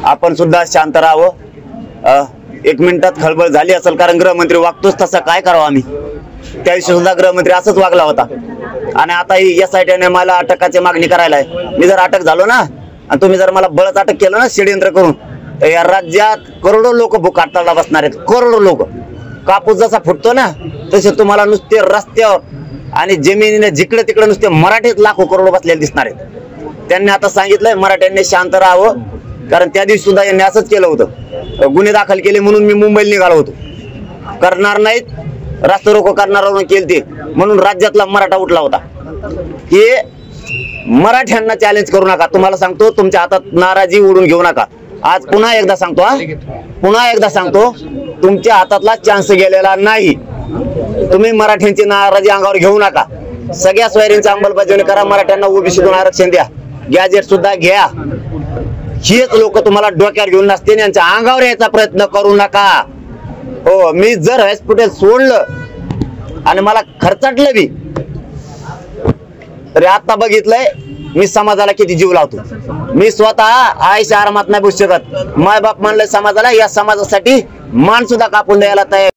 आपण सुद्धा शांत राहावं। 1 मिनिटात खळबळ झाली असेल, कारण गृहमंत्री वागतोच तसा, काय करावं आम्ही। त्या दिवशी सुद्धा गृहमंत्री असंच वागला होता आणि आता SITने मला अटकाची मागणी करायला आहे। मी जर अटक झालो ना आणि तुम्ही जर मला बळच अटक केलं ना षडयंत्र करून, तर या राज्यात करोडो लोक भूक हडताळला बसणार आहेत। करोडो लोक। कापूस जसा फुटतो ना तसे तुम्हाला नुसते रस्त्यावर आणि जमिनीने जिकडे तिकडे नुसते मराठीत लाखो करोडो बसलेले दिसणार आहेत। त्यांनी आता सांगितलंय मराठ्यांनी शांत राहावं, कारण त्या दिवशी सुद्धा यांनी असंच केलं होतं। गुन्हे दाखल केले म्हणून मी मुंबईला निघालो होतो। करणार नाहीत, रास्ता रोको करणार केले ते, म्हणून राज्यातला मराठा उठला होता। हे मराठ्यांना चॅलेंज करू नका। तुम्हाला सांगतो, तुमच्या हातात नाराजी उडून घेऊ नका। आज पुन्हा एकदा सांगतो, पुन्हा एकदा सांगतो, तुमच्या हातातला चान्स गेलेला नाही। तुम्ही मराठ्यांची नाराजी अंगावर घेऊ नका। सगळ्या सोयरींची अंमलबजावणी करा। मराठ्यांना OBC-तून आरक्षण द्या, गॅजेट सुद्धा घ्या। हेच लोक तुम्हाला डोक्यावर घेऊन नसते, यांच्या अंगावर यायचा प्रयत्न करू नका। हो, मी जर हॉस्पिटल सोडलं आणि मला खर्चाटलं बी, तरी आता बघितलंय मी समाजाला किती जीव लावतो। मी स्वतः आयुष्य आरामात नाही बसू शकत। माय बाप म्हणलंय समाजाला, या समाजासाठी मान सुद्धा कापून द्यायला तयार।